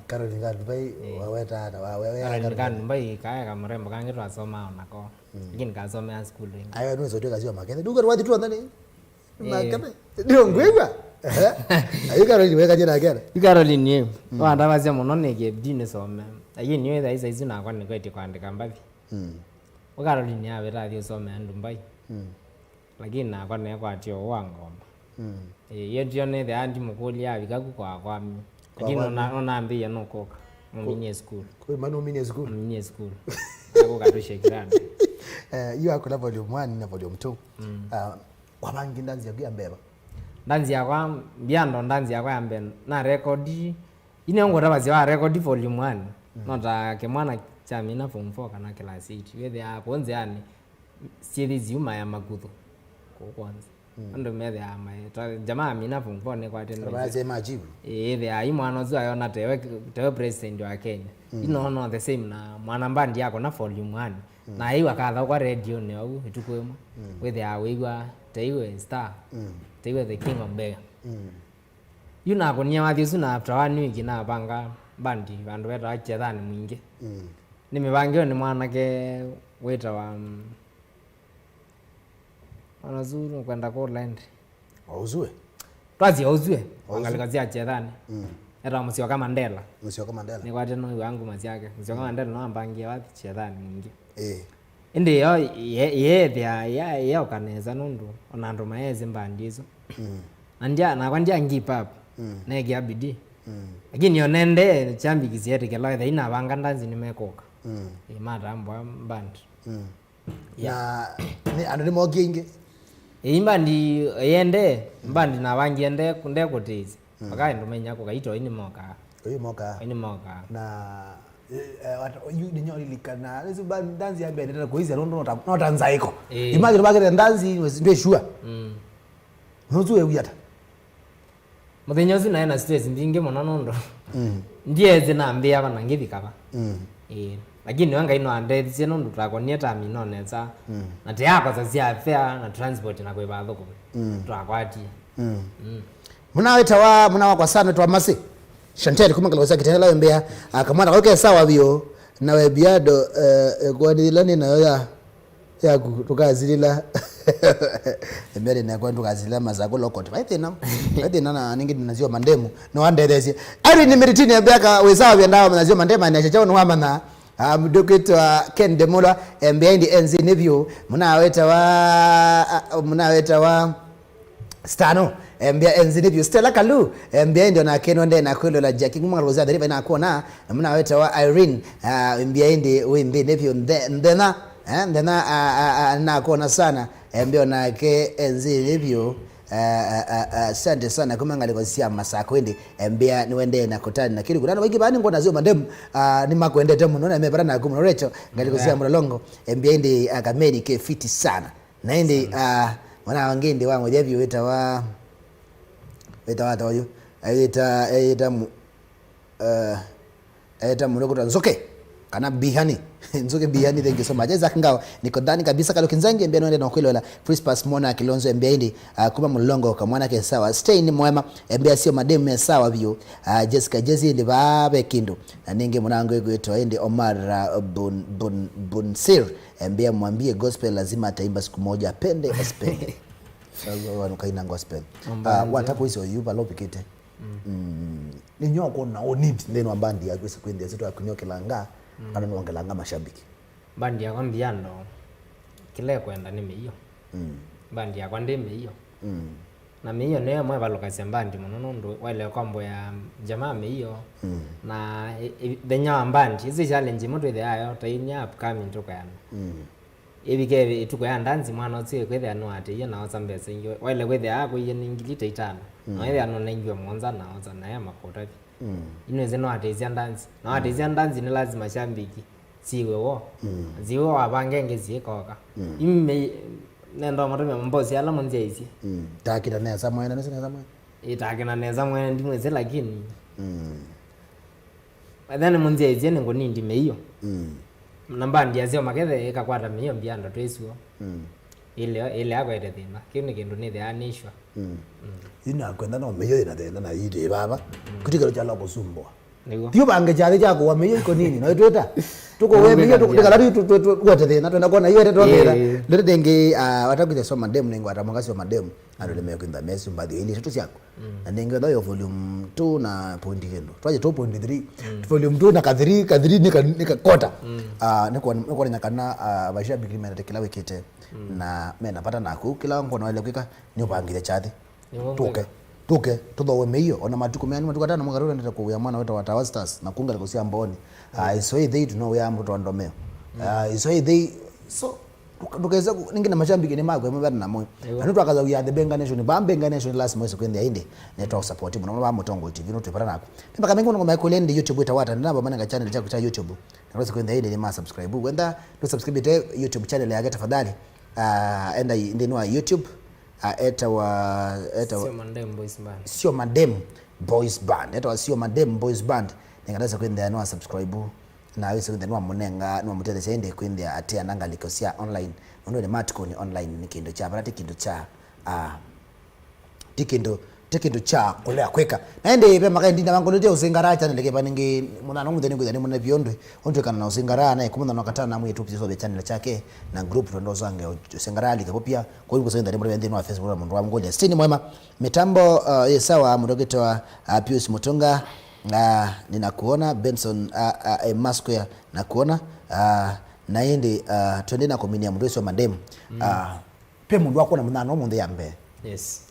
Caroline Kandumbai waweta wewe Caroline Kandumbai kaya kama rembo kangi twasoma nako. Lakini kasoma school wengi. Ayo nuzo toka sio makete. Duka rwadi tu ndani. Makete. Ndio ngwegwa. Ayo Caroline weka jina gani? Caroline yeye. Wanda bazia monone ke dine some. Lakini yeye dai saizi na kwa nikwete kuandika mbavi. Caroline yawe radio some Ndumbai. Lakini na kwa ne kwa tio wangoma. Yeye ndio ne the andi mukoli yawe kaku kwa kwami. Lakini unaambia no koka mminye school. Kwa maana mminye school. Mminye school. Ako katushe kirani. Hiyo ako na volume 1 na volume 2. Wabangi ndanzi ya kuyambeba. Ndanzi ya kwa Biado ndanzi ya kwa yambe na record. Ine ngo tabazi wa record volume 1. Nota ke mwana cha mina form 4 kana class 8. Wethe hapo nze yani series yuma ya magutho. Kwa kwanza. Ndo methe ama jamaa mina form 4 ne kwa tena. Baadhi majibu. The ai mwana zwa yona tewe president wa Kenya. No the same na mwana mbandi yako na volume 1. Na hiyo akatha kwa radio ne au itukwemo. Wethe awigwa teiwe star. Teiwe the king of bear. Yuna konia wathisu na after 1 week na banga bandi bandu weta achethani mwingi. Nimebangio ni mwanake weta wa wanazuru kwenda Courtland. Wauzue. Twazi wauzue. Wangalikazia achethani. Era musio kama Mandela. Musio kama Mandela. Ni kwate no wangu maziake. Musio kama Mandela no ambangia wathi chethani mwingi. Indi yo ya okaneza nundu onandu maezi mbandizo. Andia na kwandia ngipap. Negi abidi. Lakini yonende chambi kiziete kelo ida ina banga ndanzi nimekoka. Imata ambwa mbandi. Ya ni anani moginge. Imbandi yende mbandi na wangi ende kunde kutizi. Baka ndo menya ko kaito ini moka. Ini moka. Na watu ni nyori likana. Lezo bandi ndanzi ya bende ko hizi rondo not nzaiko. Imagine bagere ndanzi ndio sure. Nuzue uyata. Muthenyozi na ena stress ndinge mona nondo. Ndiye zinaambia bana ngithikaba. Lakini wanga ino andethie nondo twakonie tami noneza. Na te yako zazia fare na transport na kweba thoko. Twakwati. Muna kwa sana twa masi. Chantel kumangala wasa kitela mbea akamwana okay sawa bio nawe Biado kwa nilani na ya tukazilila mbele na kwa tukazilila mazako lokot baite na ningi nazio mandemu no andethie ari ni meritini ya beka wesawa byandao nazio mandema na chachao no hamana mdokitwa Ken Demola behind enzi nivyo munaweta wa Stano mbia enzi nivyo Stella Kalu mbia ndio na Ken Wende na kwelo la Jackie ngumanga loza deriva na kuona munaweta wa Irene mbia ndi wimbi nivyo ndena na kuona sana mbio na ke enzi nivyo asante sana kumanga kwa sia masako ende mbia niwende na kutani na kili kuna wengi bani ngona zio mandem ni makwende temu nona mebara na gumu recho ngali kwa sia mlolongo mbia ende akameni ke fiti sana na ende wana wangende wangu javi weta wa eta muloko nzoke kana bihani nzuke bihani. Thank you so much Isaac Ngao niko ndani kabisa kalo kinzangi mbia nende na kwelo la Prispas Mona Kilonzo mbia hindi kuma mulongo kwa mwana ke sawa stay ni mwema mbia Syomadem sawa vyo Jessica Jezi ndi babe kindu na ninge mwanangu yetu ndi Omar Bunsir mbia mwambie gospel lazima ataimba siku moja apende asipende. Sawa wanukaina gospel watapo hizo yuba lopikite ni nyoko na onid ndeno ambandi ya kwese kwende zetu akunyokelanga ana nongelanga mashabiki bandi ya Biado kile kwenda ni miyo bandi ya kwande miyo na miyo ne mwe balokasi bandi muno ndo wale kombo ya jamaa miyo na denya bandi izi challenge mutu ile ayo tainya upcoming tuko yana ebike tuko ya ndanzi mwana otse kwethe anu ate yana otambese ngwe wale kwethe ako yeningilite itana na ile anu nengwe monza na oza na ya makota inweze no ate ndanzi na ate ndanzi ni lazima shambiki siwe wo ziwe wabangenge zikoka imme nendo matome mbozi ala monze izi takira neza mwana nesa zamwe itakina neza mwana ndimweze lakini adhani monze izi ngo nindi meyo namba ndia zio makethe ikakwata miyo Biado twesuo ile akwete thina kini kindu ni the anishwa ina kwenda no meyo ina thina na ide baba kutigero cha labo sumbwa tio bange jari jako wa meyo iko nini na tweta tuko we meyo tukuteka lari tuwete thina twenda kona hiyo teto thina ndire denge watakuja Syomadem ningo atamonga Syomadem adole meyo kinda mesi mbadi ile tutu yako na ningo dayo volume 2 na point kendo twaje 2.3 volume 2 na kadhiri nika kota niko nyakana bashabiki mena tekela wekete na mena pata naku kila ngono wale kwika ni upangire chati tuke todo we meyo ona matuko mani matuko tano mugarura ndeta ku ya mwana wetu wa Tower Stars na kunga likosia mboni so they to know ya mtu ndomeo so they so tukaweza ningine mashambiki ni magwe mbana na moyo anu akaza ya the Benga Nation Benga Nation last mwezi kwenda inde network support muno ba Mutongo TV no tupara nako pemba kamengo ngo Michael ndi YouTube itawata ndaba mananga channel chako cha YouTube naweza kwenda inde ni ma subscribe wenda to subscribe to YouTube channel ya tafadhali enda ndinwa YouTube Syomadem Boyz Band Syomadem Boyz Band ningadasa kwenda no subscribe na wewe kwenda no munenga no mutele sende kwenda atia nanga likosia online ndio ni matiko ni online ni kindo cha barati kindo cha tikindo cha kulea kweka naende pe makae ndinda mango ndio usingara channel ke baningi munana ngudeni ngudeni muna biondwe onto kana na usingara naye kumuna nakatana na mwe tupi sobe channel chake na group ndo zange usingara likapo pia kwa hiyo kusenda ndimo ndino wa Facebook mundu wa ngoja stini mwema mitambo sawa mudogetoa Pius Mutunga ninakuona Benson Masquare nakuona naende twende na kominia mdu Syomadem pe mundu wako na munana mundu yambe yes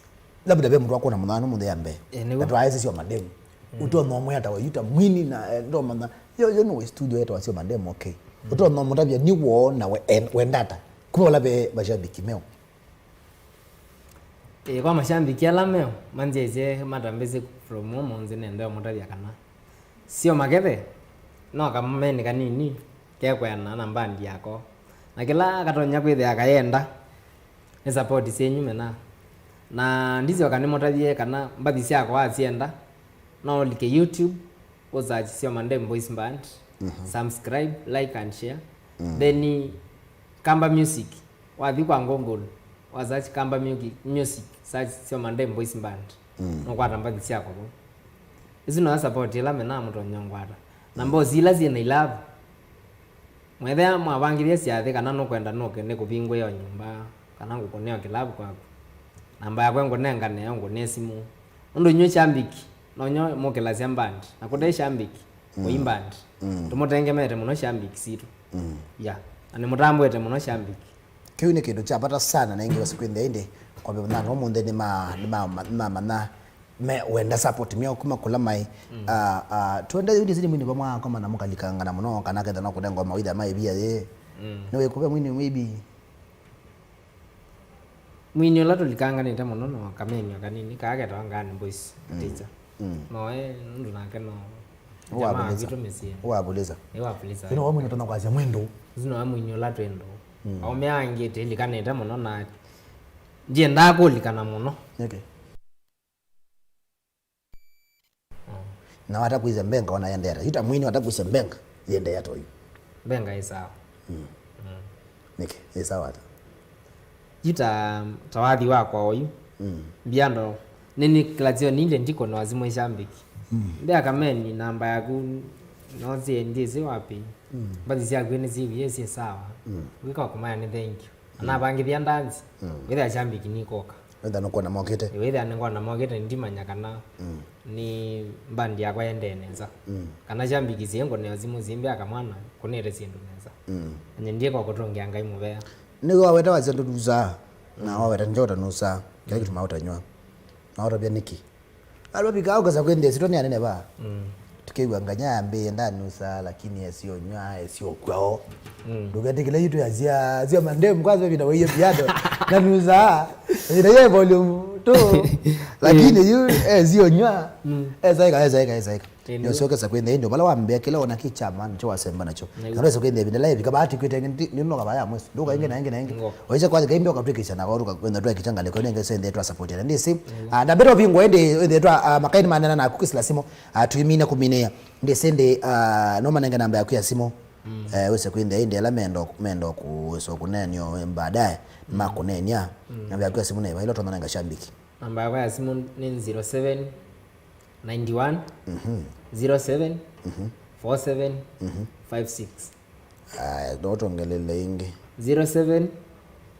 labda be mtu wako na mwana munde yambe advise Syomadem uto no mo yata wayuta mwini na ndo mana yo no studio yetu wa Syomadem okay uto no mo bia ni wo na we ndata kuma labe bashabiki meo kwa mashambiki ala meo manjeje matambeze from monze nendo mo tabia kana sio makethe no kama meni kanini kekwa na mbandi yako na kila katonya kwithe akayenda ni support senyu mena na ndizi wakani motathie kana mbathi ciakwa acienda no like YouTube search Syomadem Boyz Band subscribe like and share then Kamba Music wathi kwa ngongolo wa search Kamba Music search Syomadem Boyz Band no kwata mbathi ciakwa izi no support ila mena mutonyo ngwata na mbozi ila ciena ilove mwethe mwabangirie ciathi kana no kwenda no kene kubingwe yo nyumba kana ngukoneo kilabu kwako namba yakwe ngonenga ne yangu nesimu ndo nyo chambiki nonyo mokela zambandi nakudai shambiki oimbandi tumotengemete muno shambiki situ ya ani mutambwete muno shambiki kiyo ni kindu chapata sana na ingi wasikwende inde kwa bibu na munde ni ma me wenda support miya kuma kula mai tuende yudi zidi mwini bamwa kama na mukalikanga na muno kanake dana kudengo mawida mai bia ye niwe kupe mwini maybe mwinyo la tulikanga nita muno no kamenyo kanini kaage twangani boys teacher no ndo nake no jamaa vitu mesia wabuliza ino wa mwinyo tona kwaza mwendo zino mwinyo la twendo au meangete likaneta muno na je ndako likana muno okay na watakuiza mbenga wana yendera yuta mwini watakuiza mbenga yende yato hiyo benga isawa Niki isawa ta jita tawadhi wako oyu Biado nini klazio nile ndiko na wazimu ishambiki mbea kameni namba yaku nozi ndizi wapi bazi siya kwene zivi yesi sawa wika kumaya ni thank you anabangi thia ndanzi witha shambiki nikoka wenda nuko na mokete witha ningwa na mokete ndimanya kana ni bandi yakwa yendeneza kana shambiki ziengo ne wazimu zimbea kamwana kunere sindu neza nyendie kwa kutongia ngai mubea nigo waweta wazendo duza na waweta njota nusa kile kitu mauta nywa na ora bya Niki alwa bikao kaza kwende sitoni anene ba tukiwa nganya mbe ndani nusa lakini yasio nywa yasio kwao ndugati kile yitu yazia mandem kwanza hivi na wewe Biado na nusa ina yeye volume 2 lakini yu sio nywa zaika ndio sio kesa kwende ndio bala wambe kile ona kichama ncho wasemba nacho ndio sio kwende bila live kabati kwete nino kabaya mwesi nduka inge na inge waje kwa gaimbe wakapikisha na waruka kwenda twa kichangale kwa nenge sende twa support ya ndisi na beto vingo ende twa makaini manana na kukisla simo tuimina kuminea ndi sende no manenge namba ya simo wese kwende ende la mendo kuso kunenyo baadaye makunenya namba ya simo na ile tona nanga shambiki namba ya simo ni 07 91 07 47 56 doto ngelele ingi 07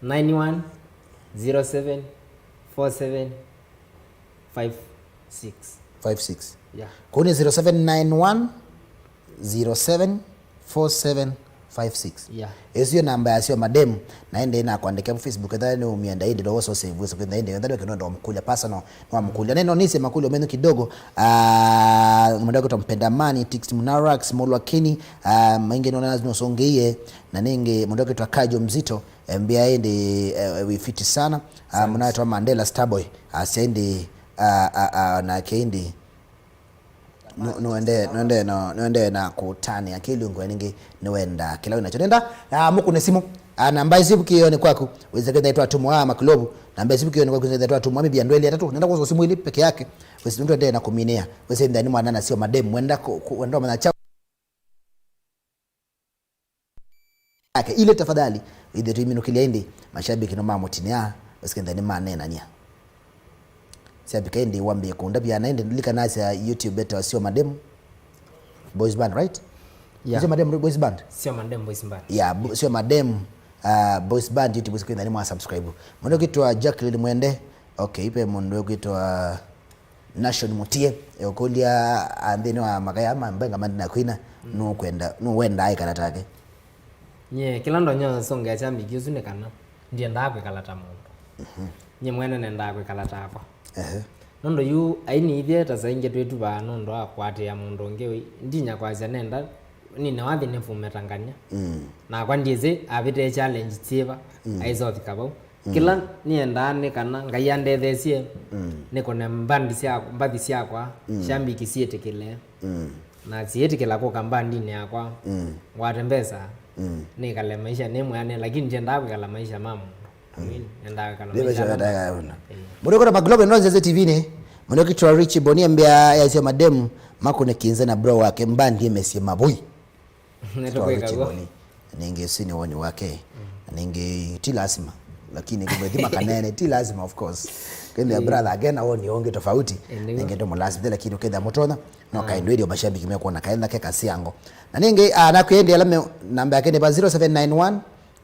91 07 47 56 yeah kuni 0791 07 47 56 yeah ezio namba ya Syomadem naende na kuandika mu Facebook ndani umienda inde do so save so kwenda inde ndani kinondo mkulia pasa no mkulia neno nise makulia meno kidogo mndako tumpenda mani tix munarax molwakini mainge nona lazima usongee na ninge mndako twakajo mzito mbia inde wifiti sana mnaitwa Mandela Starboy asiende na kendi nuende na kutani akili ngweningi niwenda kila unachotenda muku ne simu namba isibu kiyo ni kwako weze kwenda itwa tumu maklobu namba isibu kiyo ni kwako weze itwa tumu Biado ile tatu nenda kwa simu ile peke yake weze ndio ndena kuminea weze ndani mwana na Syomadem mwenda kwenda mwana chao yake ile tafadhali ile tuiminukilia indi mashabiki no mamotinia weze ndani manena nya siabika indi wambie kunda bya naende ndilika nasi ya YouTube beta Syomadem Boyz Band right yeah Syomadem Boyz Band Syomadem Boyz Band yeah Syomadem Boyz Band YouTube sikwenda ni mwa subscribe mwenye kitwa Jacqueline Mwende okay ipe mwenye kitwa Nation Mutie yokulia andini wa makaya mbenga mandina kuina no kwenda no wenda ai kalatake nye kila ndo nyo songa chambi gyuzune kana ndiye ndakwe kalata mundu nye mwene nenda kwe kalata ako nondo yu aini ithie tasainge twetu ba nondo akwate ya mundu ngewe ndinya kwaza nenda nina wathi nefumetangania na kwa ndize abite challenge tsiva aizothi kabau kila nienda ne kana ngayande thesie niko na mbathi siakwa shambiki sietekele na sietekela ko kambandi ni yakwa watembeza ni kale maisha ni mwane lakini njenda kala maisha mamu nenda kala maisha mudoko na maglobe nonze TV ne mudoko kitwa Rich Bonia mbia ya Syomadem makune kinze na bro wake mbandi Messi mabui netokeka ninge sini woni wake ninge ti lazima lakini kumedhima kanene ti lazima of course kende brother again woni onge tofauti ninge ndo lazima lakini ukenda motona no kaendo ndio mashabiki mekuona kaenda keka siango na ninge anakuende alame namba yake ni 0791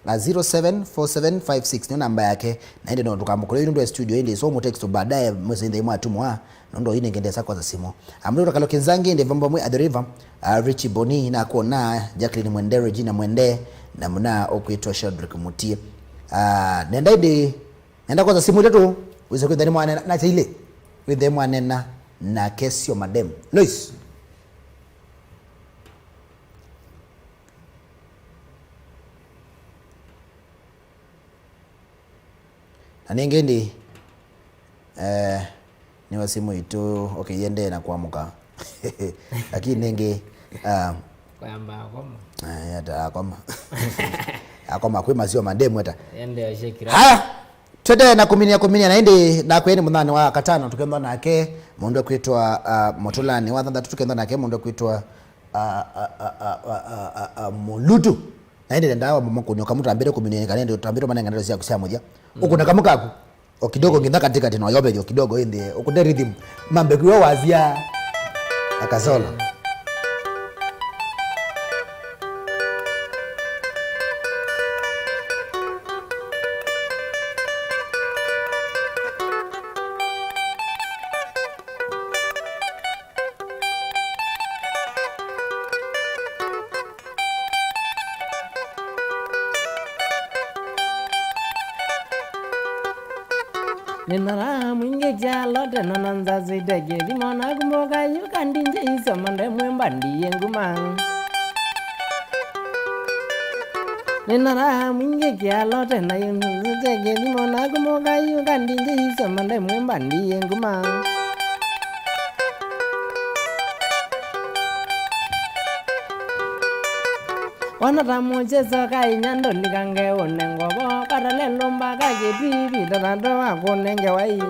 074756 ni namba yake na ndio ndo tukamukule ndio studio ile so mo text baadaye mwezi ndio mwatumwa ndo ine ngende sako za simu amriro kalokenzangi ndio vamba mwe adriva Rich Boni na kuona Jacqueline Mwende Regina Mwende na mna okuitwa Shadrack Mutie nenda kwa simu ile tu uweze kwenda ni mwana na ile with them mwana na Syomadem Lois aningendi ni wasimu itu okay yende na kuamuka lakini nenge kwamba akoma yata akoma akoma kwema Syomadem hata yende ashekira haya twende na kuminia naende na kweni mudhani wa katano tukenda nake mundu kwitwa Motolani wa thanda tukenda nake mundu kwitwa mulutu naende ndawa momoko nyoka mtu ambere kuminene kanende utambiro mananga ndo sia kusema moja ukuna kamukaku okidogo nginda katika tino yobe kidogo inde ukude rhythm mambe kuwa wazia akazolo Ninara mwinge jalo tena nanzazi dege dimona kumboga yukandinje Syomadem mwembandi yengumang. Ninara mwinge jalo tena nanzazi dege dimona kumboga yukandinje Syomadem mwembandi yengumang. Wanatamu cheso kai nyando likange onengobo karale lomba kage tibi tatado akonenge wai.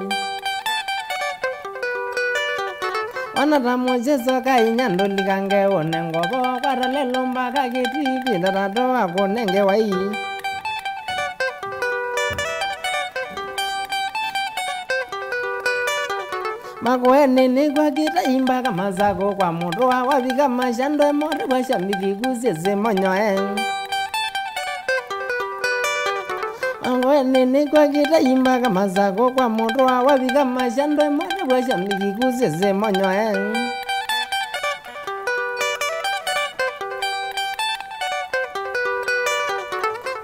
Wanatamu cheso kai nyando likange onengobo karale lomba kage tibi tatado akonenge wai. Makoene ni kwa kita imba kama zako kwa moto wabika mashando emote kwa shambiki kusese monyoe. Makoene ni kwa kita imba kama zako kwa moto wabika mashando emote kwa shambiki kusese monyoe.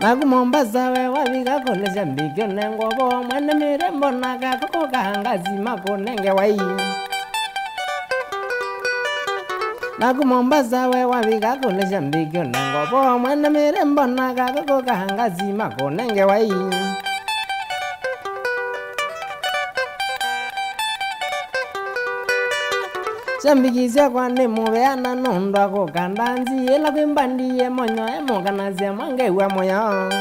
Naku Mombasa we wabika kole shambiki onengobo mwene mirembo naka koko kahangazi makonenge wai. Naku Mombasa we wabika kole shambiki onengobo mwene mirembo naka koko kahangazi makonenge wai. Shambiki kwa ne mubeana nondwa ko kandanzi ela kwimbandi ye monyo emokanazi mwange wa moyo.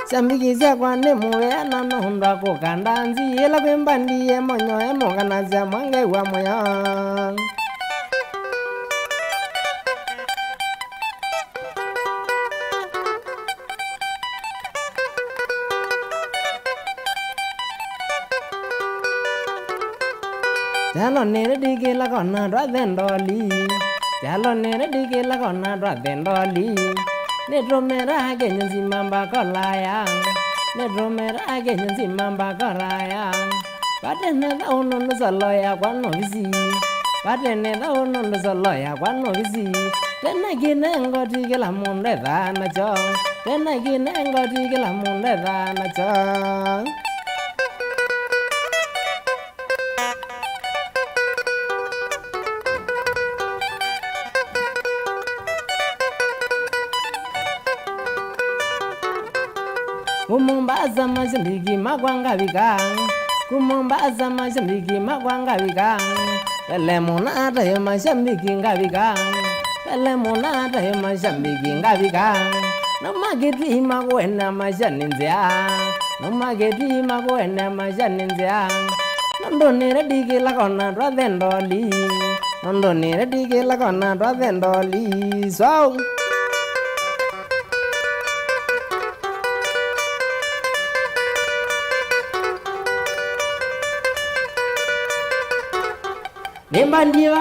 Shambiki kwa ne mubeana nondwa ko kandanzi ela kwimbandi ye monyo emokanazi mwange wa moyo. Jalo nere dike la kona radendoli. Jalo nere dike la kona radendoli. Ne dromera ke nyanzi mamba kolaya. Ne dromera ke nyanzi mamba kolaya. Patene da uno no saloya kwa novisi. Patene da uno no saloya kwa novisi. Tena gine ngoti ke la munde da na cho. Tena gine ngoti ke la munde da na cho. Kumombaza mashambiki makwanga vikang. Kumombaza mashambiki makwanga vikang. Pele monata yo mashambiki ngavikang. Pele monata yo mashambiki ngavikang. No mageti makwena mashaninzia. No mageti makwena mashaninzia. Nondo nere dike la kona radendoli. Nondo nere dike la kona radendoli. So Nembandiwa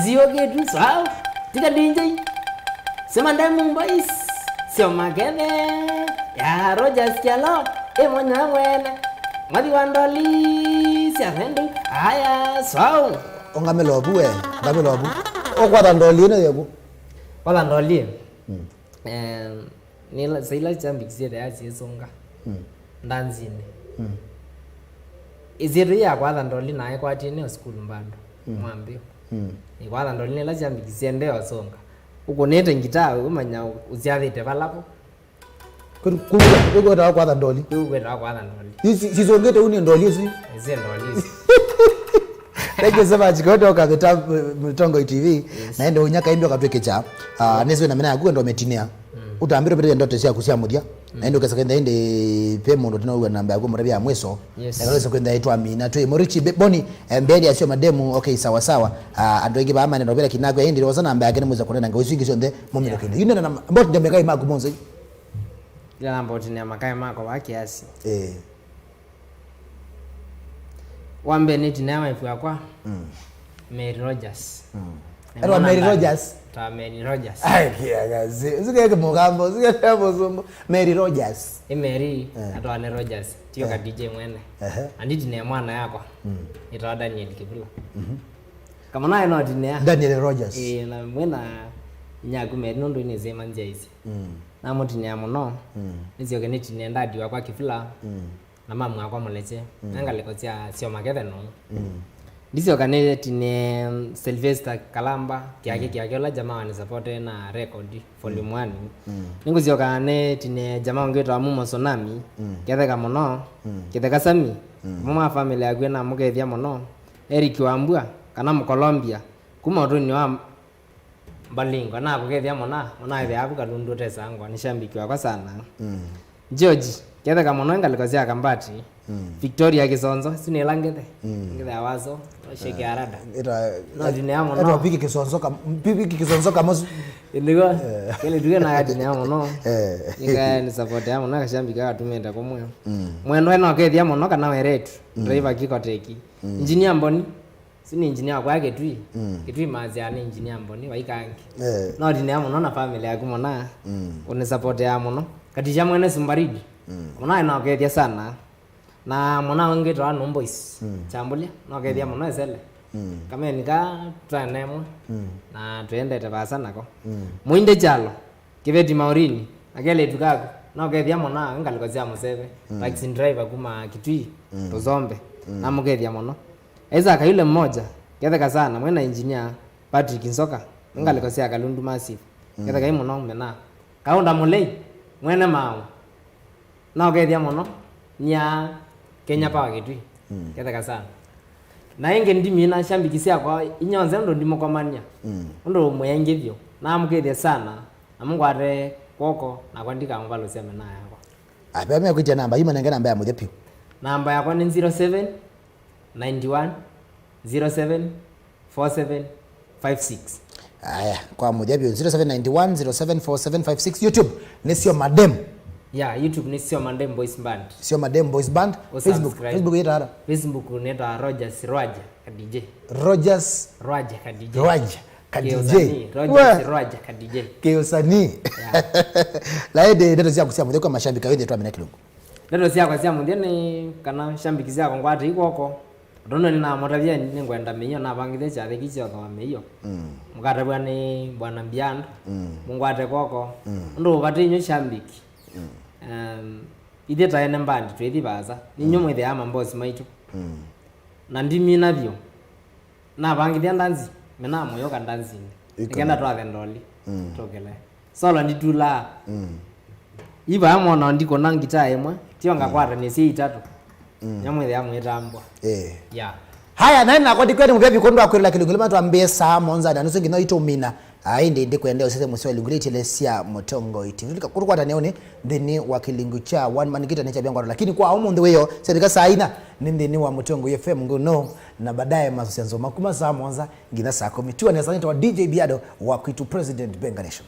Ziogetu saw tika DJ Syomadem Boyz Syomadem ya Rogers Kialo emona wele madi wandoli siahendu aya saw ongamelobu ngamelobu okwada ndoli no yebu wala ndoli nila sila chambikise da yasonga ndanzini iziri ya kwada ndoli naye kwati ne school mbando mwambio ikwada ndoli nela chambikise nde wasonga uko nete ngita umanya uziathite balapo kuko ta kwada ndoli sizongete uni ndoli zi ndoli Thank you so much. Kutoka Mitongo TV na ndo unyaka imbyo katweke cha neswe na mena yaguwe ndo metinea utambiro pete ndo tesia kusia mudia na ndio kasa kwenda inde pemo ndo tena namba yako mrabia mweso na kaweza kwenda itwa Amina to Morichi Boni mbele ya Syomadem. Okay, sawa sawa. Andoingi ba amane ndobela kinagwe indi roza namba yake muza kunena ngawisi sonde momiro kinde yune na mbot ndembe kai maku monzo ila namba otine makai mako wa kiasi wambe ni tinama ifu kwa Mary Rogers Erwa Mary Rogers. Ta Mary Rogers. Ai kiagazi. Zikeke mugambo, zikeke muzumbo. Mary Rogers. Mary atwa ne Rogers. Tio ka DJ mwene. Anditi ne mwana yako. Itawa Daniel Kibula. Kama naye no dine Daniel Rogers. Na mwena nyagu Mary nondo ine zema nje hizi. Na muti ne amuno. Nizio keniti ne ndadi wa kwa Kibula. Na mamu akwa muleche. Nangalekotia sio mageve no. Ndisio kanele tine Sylvester Kalamba kiake la jamaa ni support na record volume 1. Ningo zio kane tine jamaa ngeto amumo Sonami ketheka mono ketheka Sami mama family yagwe na mugethia mono Eric Wambua kana mu Colombia kuma ndo ni wa Balingo na kugethia mona ithe abu kalundu tesa ngwa ni shambiki wa kwa sana George ketheka mono ngalikozia kambati Victoria Kisonzo sine langete ngitha wazo sheke arada no dine amo no piki kisonzo kama indigo kile duwe na adine amo no ika ni support amo na kashambika atumenda kwa moyo mwendo eno akethia mono kana weretu driver kikoteki engineer mboni sini engineer kwa yake tui mazi ya engineer mboni waikangi no dine amo no na family yako mona une support amo no katisha mwene Sumbaridi mona eno akethia sana na mwana wange to ano Boyz chambulia no kethia mwana esele kama nika twanemo na tuende tabasa nako muinde jalo kiveti maurini akele tukako no kethia mwana ngalikozia museve taxi driver kuma kitui tozombe na mukethia mwana eza ka yule mmoja ketheka sana mwena engineer Patrick Nsoka ngalikozia kalundu massive ketheka imo mena kaunda mulei mwene mao no kethia mwana nya Kenya Power kitui ketheka sana na inge ndimi na shambikisia kwa inyonze ndo ndimo kwa mania ndo muyengevyo na mukethia sana na Mungu ate koko na kwandika ngalo sema na yako apeme kuita namba yima nanga namba ya muthepi namba yako ni 07 91 07 47 56 aya kwa muthepi 0791 074756 YouTube ni Syomadem. YouTube ni Syomadem Boyz Band. Syomadem Boyz Band. Facebook yeta Facebook neta Rogers Rwaja ka DJ. Rogers Rwaja ka DJ. Rogers Rwaja ka DJ. Keusani. Laide ndeto zia kusia mutheko mashambika wende twa Minekilungu. Ndeto zia kwa sia muthene kana shambiki zia kwa ngwate ikoko. Ndono ni na motavia ni ngwenda meyo na bangithe cha thikisio kwa meyo. Mukata bwana bwana Biado. Mungwate koko. Ndo bati nyo shambiki. Ide taene mbandi twethi baza ninyo mwethe ama Boyz maitu na ndimi navyo na bangithia ndanzi mena moyo ka ndanzi nikenda twathe ndoli tokele solo nditula iba amona ndiko na ngita emwe tionga kwata ni si itatu nyamwethe amwetambwa haya nani nakodi kwete mubebi kondo akwirila kilungule matu ambesa monza na nusu ngino ito mina ainde ndi kwendeo sese muswe lunguliti lesia motongo iti vilika kurukwata neone ndini wa kilingu cha one man kita necha byangwa lakini kwa omu ndweyo sebika saina ndini wa motongo FM ngono na baadaye masusianzo makuma saa monza ngina saa 10 tuwa ni asante wa DJ Biado wa kwitu President Benga Nation.